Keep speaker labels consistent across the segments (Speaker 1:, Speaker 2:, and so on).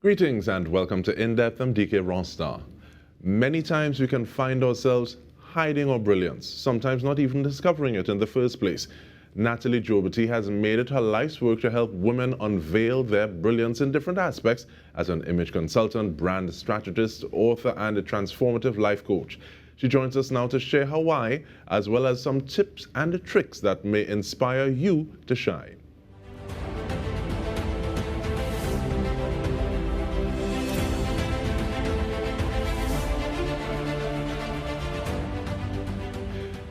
Speaker 1: Greetings and welcome to In-Depth. I'm Dike Rostant. Many times we can find ourselves hiding our brilliance, sometimes not even discovering it in the first place. Natalie Jobity has made it her life's work to help women unveil their brilliance in different aspects as an image consultant, brand strategist, author, and a transformative life coach. She joins us now to share her why, as well as some tips and tricks that may inspire you to shine.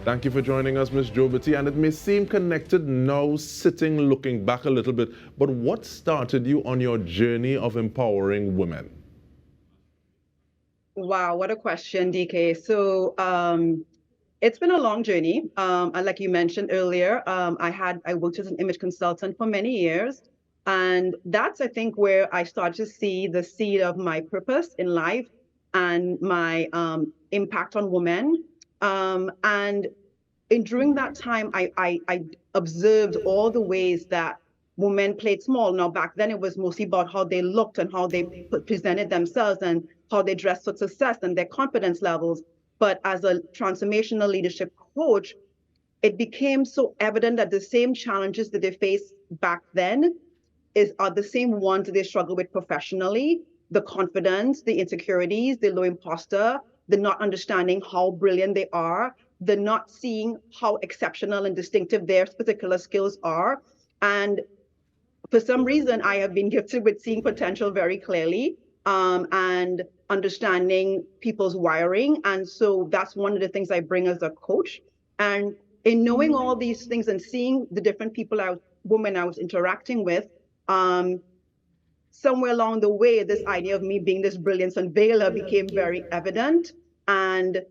Speaker 1: Thank you for joining us, Ms. Jobity. And it may seem connected now, sitting, looking back a little bit, but what started you on your journey of empowering women?
Speaker 2: Wow, what a question, DK. So it's been a long journey. And like you mentioned earlier, I worked as an image consultant for many years. And that's, I think, where I started to see the seed of my purpose in life and my impact on women. And during that time, I observed all the ways that women played small. Now, back then, it was mostly about how they looked and how they presented themselves and how they dressed for success and their confidence levels. But as a transformational leadership coach, it became so evident that the same challenges that they faced back then are the same ones that they struggle with professionally: the confidence, the insecurities, the low imposter, the not understanding how brilliant they are, the not seeing how exceptional and distinctive their particular skills are. And for some reason, I have been gifted with seeing potential very clearly, and understanding people's wiring. And so that's one of the things I bring as a coach. And in knowing all these things and seeing the different women I was interacting with, somewhere along the way, this idea of me being this brilliance unveiler became very evident. And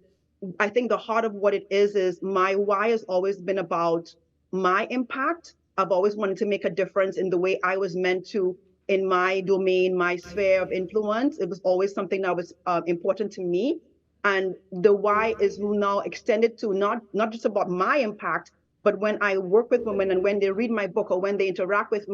Speaker 2: I think the heart of what it is my why has always been about my impact. I've always wanted to make a difference in the way I was meant to, in my domain, my sphere of influence. It was always something that was important to me. And the why is now extended to not just about my impact, but when I work with women and when they read my book or when they interact with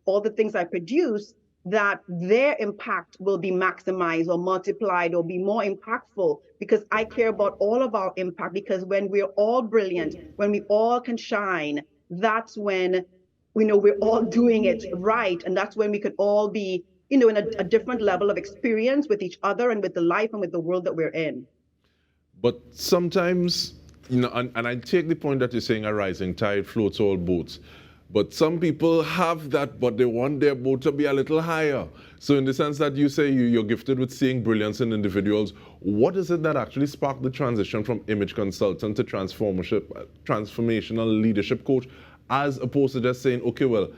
Speaker 2: all the things I produce, that their impact will be maximized or multiplied or be more impactful, because I care about all of our impact. Because when we're all brilliant, when we all can shine, that's when we know we're all doing it right. And that's when we could all be, in a different level of experience with each other and with the life and with the world that we're in.
Speaker 1: But sometimes, and I take the point that you're saying a rising tide floats all boats. But some people have that, but they want their boat to be a little higher. So in the sense that you say you're gifted with seeing brilliance in individuals, what is it that actually sparked the transition from image consultant to transformational leadership coach, as opposed to just saying, okay, well,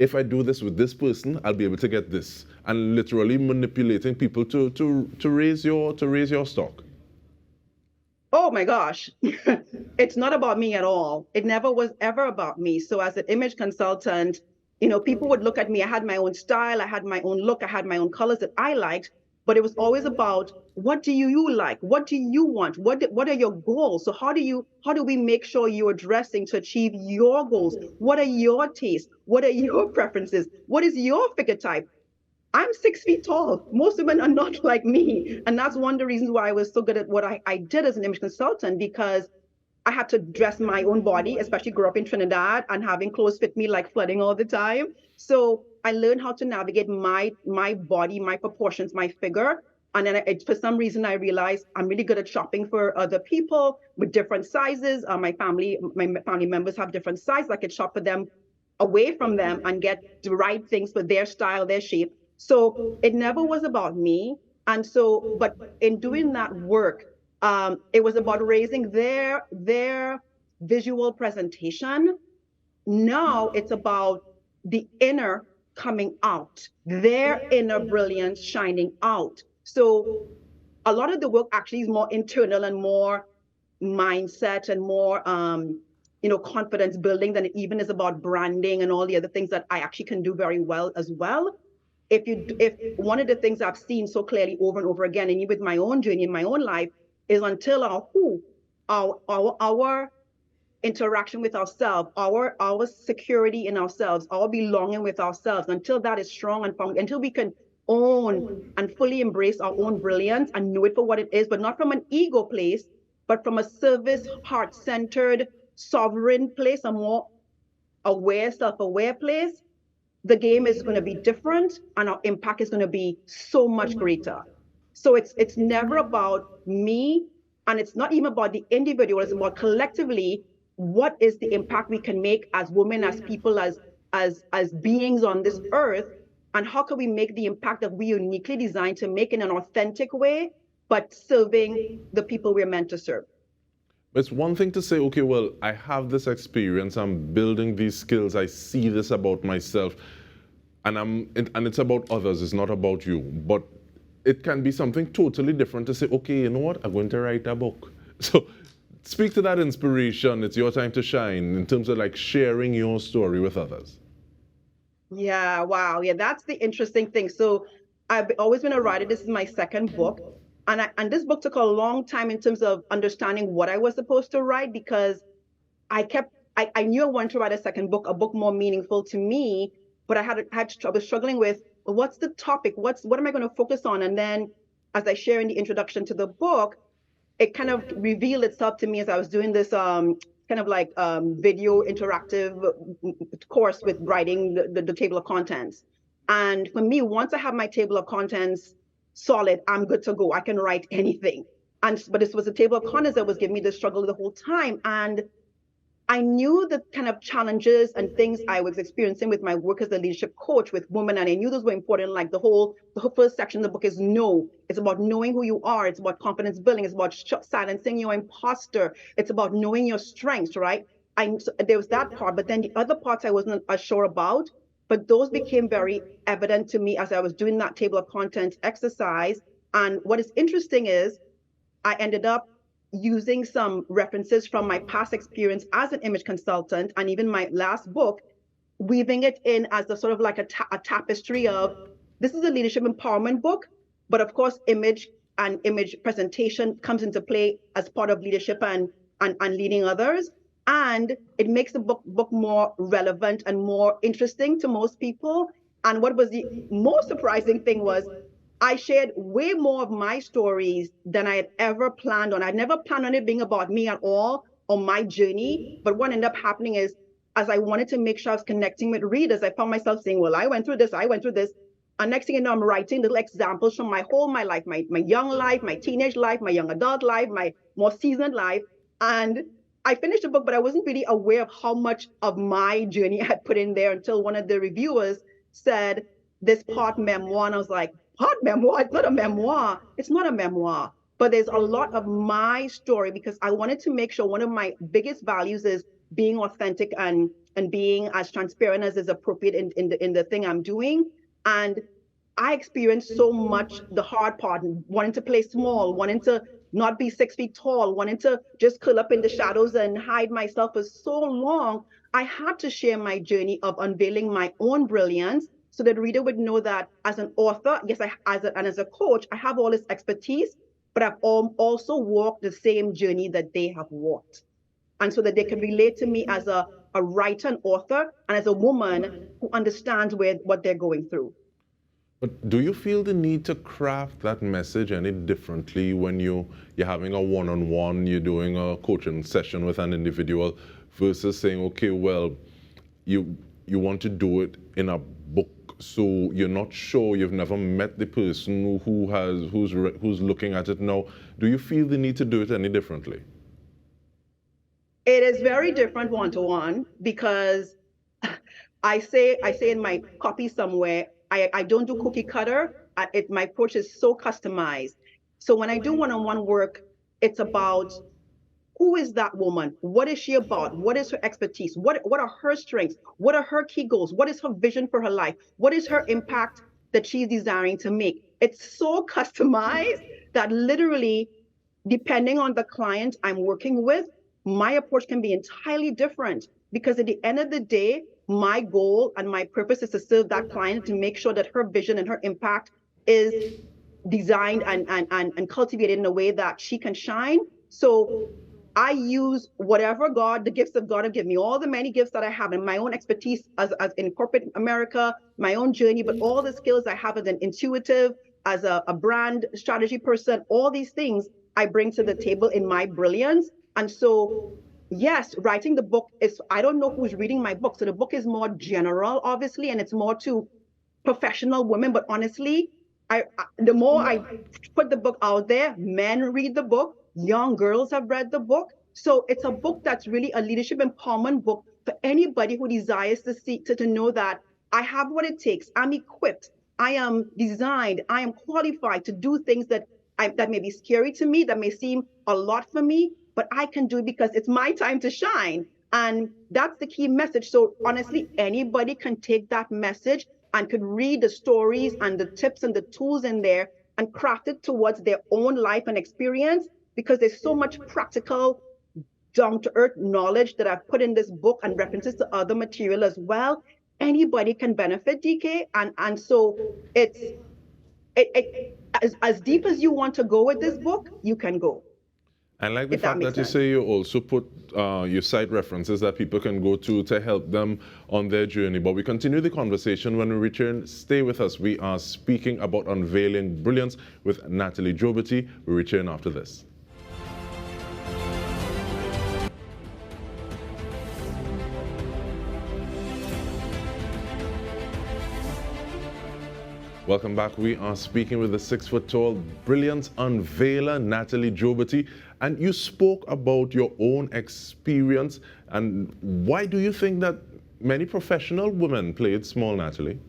Speaker 1: if I do this with this person, I'll be able to get this, and literally manipulating people to raise your stock?
Speaker 2: Oh my gosh, it's not about me at all. It never was ever about me. So as an image consultant, people would look at me. I had my own style. I had my own look. I had my own colors that I liked. But it was always about, what do you like? What do you want? What are your goals? So how do we make sure you are dressing to achieve your goals? What are your tastes? What are your preferences? What is your figure type? I'm 6 feet tall. Most women are not like me. And that's one of the reasons why I was so good at what I did as an image consultant, because I had to dress my own body, especially grew up in Trinidad and having clothes fit me like flooding all the time. So I learned how to navigate my body, my proportions, my figure. And then for some reason, I realized I'm really good at shopping for other people with different sizes. My family members have different sizes. I could shop for them, away from them, and get the right things for their style, their shape. So it never was about me. And so, but in doing that work, it was about raising their visual presentation. Now it's about the inner coming out, their inner brilliance shining out. So a lot of the work actually is more internal and more mindset and more confidence building than it even is about branding and all the other things that I actually can do very well as well. If one of the things I've seen so clearly over and over again, and with my own journey in my own life, is until our interaction with ourselves, our security in ourselves, our belonging with ourselves, until that is strong and found, until we can own and fully embrace our own brilliance and know it for what it is, but not from an ego place, but from a service, heart-centered, sovereign place, a more aware, self-aware place, the game is going to be different and our impact is going to be so much greater. So it's never about me, and it's not even about the individual, it's about collectively what is the impact we can make as women, as people, as beings on this earth, and how can we make the impact that we uniquely designed to make in an authentic way, but serving the people we're meant to serve.
Speaker 1: It's one thing to say, okay, well, I have this experience, I'm building these skills, I see this about myself, and it's about others, it's not about you. But it can be something totally different to say, okay, you know what, I'm going to write a book. So speak to that inspiration. It's your time to shine in terms of like sharing your story with others.
Speaker 2: Yeah, wow. Yeah, that's the interesting thing. So I've always been a writer. This is my second book. And this book took a long time in terms of understanding what I was supposed to write, because I knew I wanted to write a second book, a book more meaningful to me, but I was struggling with, well, what's the topic? What am I going to focus on? And then as I share in the introduction to the book, it kind of revealed itself to me as I was doing this kind of like video interactive course with writing the table of contents. And for me, once I have my table of contents solid, I'm good to go. I can write anything. But this was a table of contents that was giving me the struggle the whole time. And I knew the kind of challenges and things I was experiencing with my work as a leadership coach with women, and I knew those were important. Like the whole first section of the book is know. It's about knowing who you are. It's about confidence building. It's about silencing your imposter. It's about knowing your strengths, right? So there was that part, but then the other parts I wasn't as sure about. But those became very evident to me as I was doing that table of contents exercise. And what is interesting is I ended up using some references from my past experience as an image consultant and even my last book, weaving it in as a sort of like a tapestry of, this is a leadership empowerment book, but of course image and image presentation comes into play as part of leadership and leading others. And it makes the book more relevant and more interesting to most people. And what was the most surprising thing was I shared way more of my stories than I had ever planned on. I'd never planned on it being about me at all or my journey. But what ended up happening is, as I wanted to make sure I was connecting with readers, I found myself saying, well, I went through this. And next thing you know, I'm writing little examples from my life, my young life, my teenage life, my young adult life, my more seasoned life. And I finished the book, but I wasn't really aware of how much of my journey I had put in there until one of the reviewers said, this part memoir. And I was like, part memoir? It's not a memoir. It's not a memoir. But there's a lot of my story, because I wanted to make sure one of my biggest values is being authentic and being as transparent as is appropriate in the thing I'm doing. And I experienced so much the hard part, wanting to play small, wanting to not be 6 feet tall, wanting to just curl up in the shadows and hide myself for so long. I had to share my journey of unveiling my own brilliance so that the reader would know that as an author, yes, as a coach, I have all this expertise, but I've also walked the same journey that they have walked. And so that they can relate to me as a writer and author, and as a woman who understands what they're going through.
Speaker 1: But do you feel the need to craft that message any differently when you're having a one-on-one, you're doing a coaching session with an individual, versus saying, okay, well, you want to do it in a book, so you're not sure, you've never met the person who's looking at it now. Do you feel the need to do it any differently?
Speaker 2: It is very different one-to-one, because I say in my copy somewhere, I don't do cookie cutter. My approach is so customized. So when I do one-on-one work, it's about, who is that woman? What is she about? What is her expertise? What are her strengths? What are her key goals? What is her vision for her life? What is her impact that she's desiring to make? It's so customized that literally, depending on the client I'm working with, my approach can be entirely different, because at the end of the day, my goal and my purpose is to serve that client, to make sure that her vision and her impact is designed and cultivated in a way that she can shine. So I use whatever God, the gifts of God have given me, all the many gifts that I have, and my own expertise as in corporate America, my own journey, but all the skills I have as an intuitive, as a brand strategy person, all these things I bring to the table in my brilliance. And so, yes, writing the book is, I don't know who's reading my book. So the book is more general, obviously, and it's more to professional women. But honestly, the more I put the book out there, men read the book, young girls have read the book. So it's a book that's really a leadership empowerment book for anybody who desires to see to know that I have what it takes. I'm equipped. I am designed. I am qualified to do things that may be scary to me, that may seem a lot for me, but I can do it because it's my time to shine. And that's the key message. So honestly, anybody can take that message and could read the stories and the tips and the tools in there and craft it towards their own life and experience, because there's so much practical, down to earth knowledge that I've put in this book and references to other material as well. Anybody can benefit, Dike. And so as deep as you want to go with this book, you can go.
Speaker 1: I like the
Speaker 2: If that
Speaker 1: fact
Speaker 2: makes
Speaker 1: that you
Speaker 2: sense.
Speaker 1: say you also put your site references that people can go to help them on their journey. But we continue the conversation when we return. Stay with us. We are speaking about Unveiling Brilliance with Natalie Jobity. We return after this. Welcome back. We are speaking with the 6-foot-tall Brilliance unveiler, Natalie Jobity. And you spoke about your own experience. And why do you think that many professional women play it small, Natalie?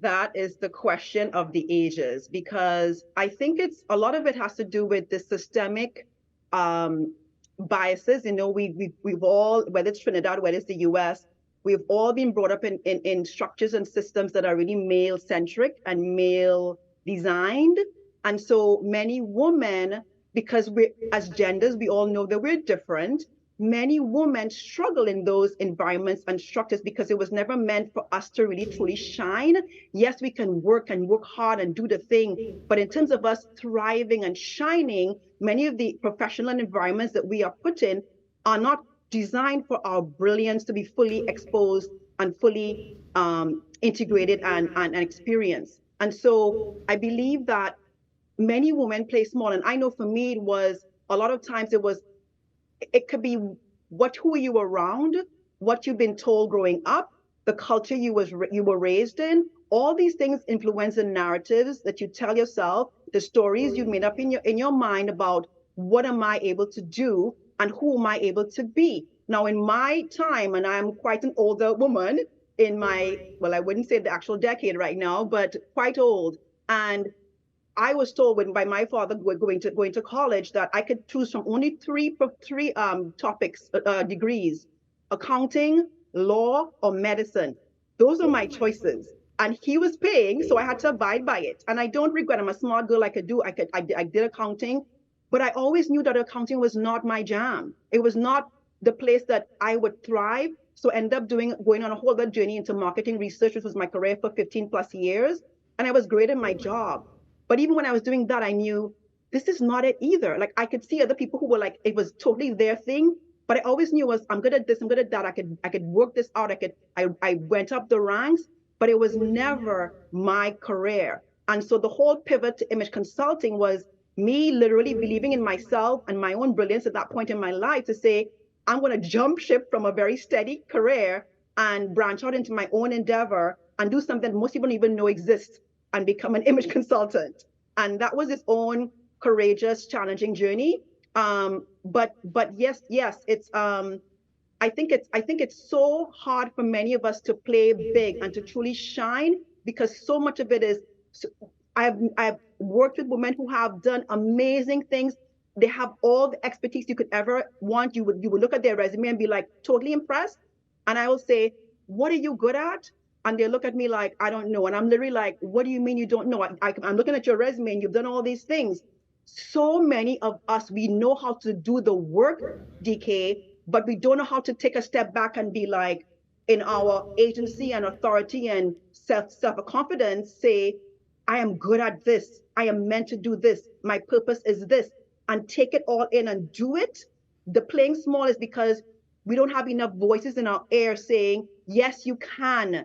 Speaker 2: That is the question of the ages, because I think it's a lot of it has to do with the systemic biases. You know, we've all, whether it's Trinidad, whether it's the US, we've all been brought up in structures and systems that are really male centric and male designed. And so many women, because we as genders, we all know that we're different. Many women struggle in those environments and structures because it was never meant for us to really truly shine. Yes, we can work and work hard and do the thing, but in terms of us thriving and shining, many of the professional environments that we are put in are not designed for our brilliance to be fully exposed and fully integrated and experienced. And so I believe that many women play small. And I know for me, it was a lot of times it could be who you were around, what you've been told growing up, the culture you were raised in. All these things influence the narratives that you tell yourself, the stories you made up in your mind about what am I able to do and who am I able to be. Now, in my time, and I'm quite an older woman in my, well, I wouldn't say the actual decade right now, but quite old. And I was told by my father going to college that I could choose from only three topics, degrees: accounting, law, or medicine. Those are my choices. And he was paying, so I had to abide by it. And I don't regret. I'm a smart girl. I did accounting, but I always knew that accounting was not my jam. It was not the place that I would thrive. So I ended up going on a whole other journey into marketing research, which was my career for 15 plus years. And I was great at my job. But even when I was doing that, I knew this is not it either. Like I could see other people who were like, it was totally their thing. But I always knew I'm good at this, I'm good at that. I could work this out. I went up the ranks, but it was never my career. And so the whole pivot to image consulting was me literally believing in myself and my own brilliance at that point in my life to say, I'm going to jump ship from a very steady career and branch out into my own endeavor and do something most people don't even know exists, and become an image consultant. And that was its own courageous, challenging journey. But yes, it's I think it's so hard for many of us to play big and to truly shine, because so much of it is I've worked with women who have done amazing things. They have all the expertise you could ever want. You would look at their resume and be like totally impressed. And I will say, what are you good at? And they look at me like, I don't know. And I'm literally like, what do you mean you don't know? I'm looking at your resume and you've done all these things. So many of us, we know how to do the work, Dike, but we don't know how to take a step back and be like, in our agency and authority and self-confidence, say, I am good at this. I am meant to do this. My purpose is this. and take it all in and do it. The playing small is because we don't have enough voices in our ear saying, yes, you can.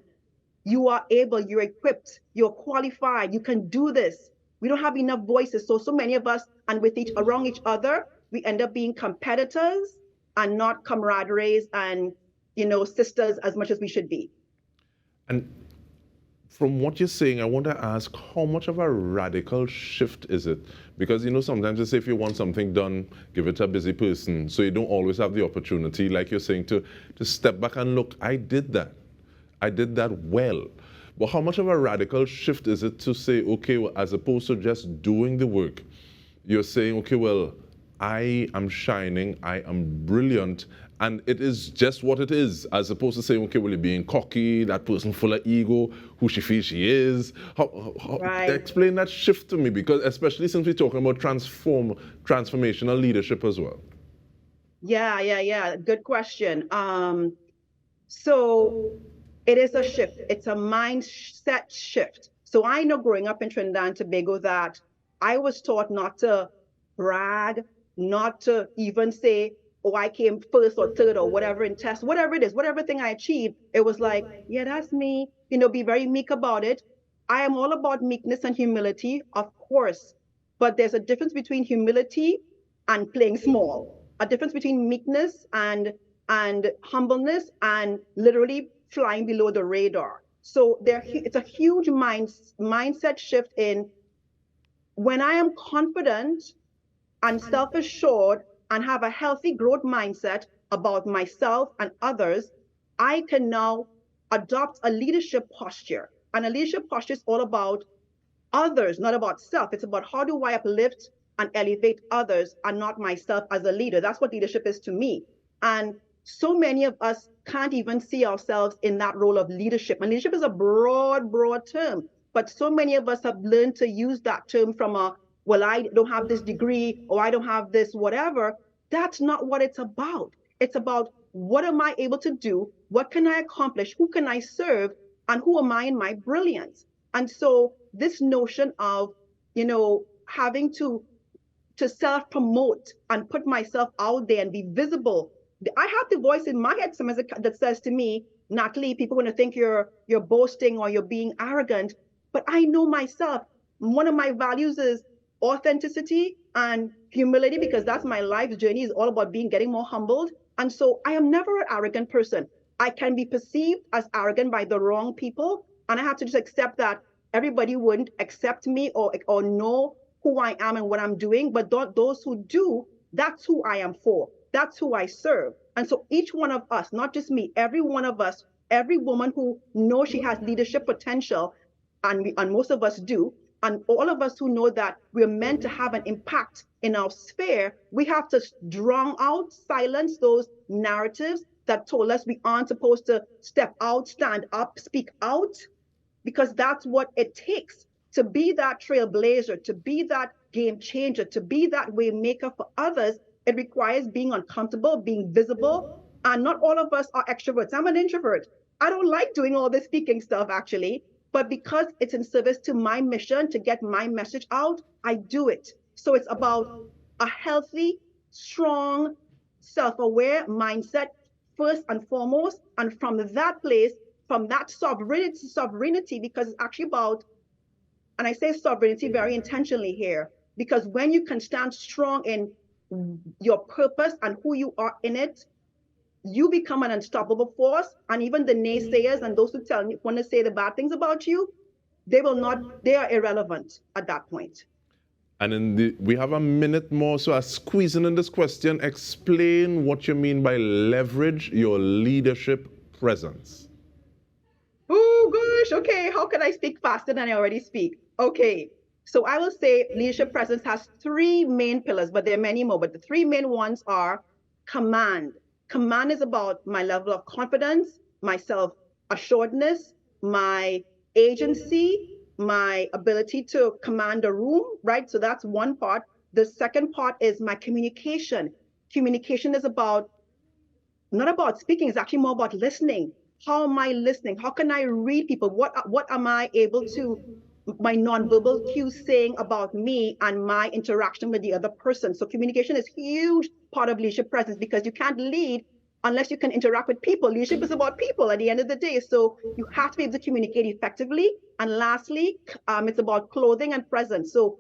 Speaker 2: You are able, you're equipped, you're qualified, you can do this. We don't have enough voices. So many of us, and with around each other, we end up being competitors and not camaraderies and, sisters as much as we should be.
Speaker 1: And from what you're saying, I want to ask, how much of a radical shift is it? Because, sometimes they say if you want something done, give it to a busy person. So you don't always have the opportunity, like you're saying, to step back and look, I did that. I did that well. But how much of a radical shift is it to say, okay, well, as opposed to just doing the work, you're saying, okay, well, I am shining, I am brilliant, and it is just what it is, as opposed to saying, okay, well, you're being cocky, that person full of ego, who she feels she is.
Speaker 2: Right.
Speaker 1: Explain that shift to me, because especially since we're talking about transformational leadership as well.
Speaker 2: Yeah. Good question. So it is a shift. It's a mindset shift. So I know growing up in Trinidad and Tobago that I was taught not to brag, not to even say, oh, I came first or third or whatever in tests, whatever it is, whatever thing I achieved. It was like, yeah, that's me. Be very meek about it. I am all about meekness and humility, of course. But there's a difference between humility and playing small, a difference between meekness and humbleness and literally flying below the radar. So it's a huge mindset shift in when I am confident and self-assured and have a healthy growth mindset about myself and others, I can now adopt a leadership posture. And a leadership posture is all about others, not about self. It's about how do I uplift and elevate others and not myself as a leader. That's what leadership is to me. And so many of us can't even see ourselves in that role of leadership. And leadership is a broad term, but so many of us have learned to use that term from well, I don't have this degree or I don't have this whatever. That's not what it's about. It's about what am I able to do? What can I accomplish? Who can I serve? And who am I in my brilliance? And so this notion of, having to self-promote and put myself out there and be visible. I have the voice in my head sometimes that says to me, Natalie, people are going to think you're boasting or you're being arrogant. But I know myself. One of my values is authenticity and humility, because that's my life's journey, is all about getting more humbled. And so I am never an arrogant person. I can be perceived as arrogant by the wrong people. And I have to just accept that everybody wouldn't accept me or know who I am and what I'm doing. But those who do, that's who I am for. That's who I serve. And so each one of us, not just me, every one of us, every woman who knows she has leadership potential, and most of us do, and all of us who know that we're meant to have an impact in our sphere, we have to drown out, silence those narratives that told us we aren't supposed to step out, stand up, speak out, because that's what it takes to be that trailblazer, to be that game changer, to be that way maker for others. It requires being uncomfortable, being visible. And not all of us are extroverts. I'm an introvert. I don't like doing all this speaking stuff, actually. But because it's in service to my mission to get my message out, I do it. So it's about a healthy, strong, self-aware mindset first and foremost. And from that place, from that sovereignty, because it's actually about, and I say sovereignty very intentionally here, because when you can stand strong in your purpose and who you are in it, you become an unstoppable force. And even the naysayers and those who want to say the bad things about you, they are irrelevant at that point.
Speaker 1: And we have a minute more, so I'm squeezing in this question. Explain what you mean by leverage your leadership presence.
Speaker 2: Oh gosh, okay, how can I speak faster than I already speak? Okay, so I will say leadership presence has three main pillars, but there are many more, but the three main ones are command. Command is about my level of confidence, my self-assuredness, my agency, my ability to command a room, right? So that's one part. The second part is my communication. Communication is not about speaking, it's actually more about listening. How am I listening? How can I read people? What am I able to my nonverbal cues saying about me and my interaction with the other person. So communication is a huge part of leadership presence, because you can't lead unless you can interact with people. Leadership is about people at the end of the day. So you have to be able to communicate effectively. And lastly, it's about clothing and presence. So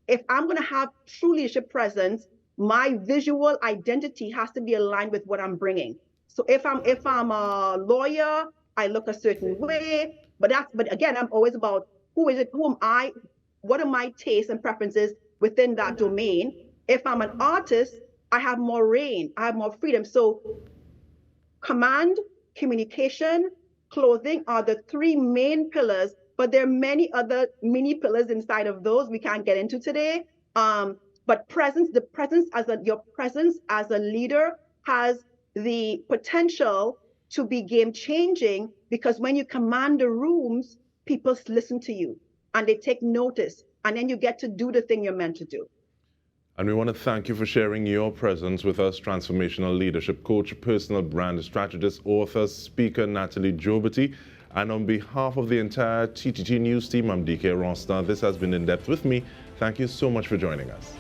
Speaker 2: if I'm going to have true leadership presence, my visual identity has to be aligned with what I'm bringing. So if I'm a lawyer, I look a certain way. But again, I'm always about who is it, who am I, what are my tastes and preferences within that domain. If I'm an artist, I have more reign, I have more freedom. So command, communication, clothing are the three main pillars, but there are many other mini pillars inside of those we can't get into today. But your presence as a leader has the potential to be game changing, because when you command the rooms, people listen to you and they take notice, and then you get to do the thing you're meant to do.
Speaker 1: And we want to thank you for sharing your presence with us, transformational leadership coach, personal brand strategist, author, speaker, Natalie Jobity. And on behalf of the entire TTT News team, I'm Dike Rostant. This has been In Depth with me. Thank you so much for joining us.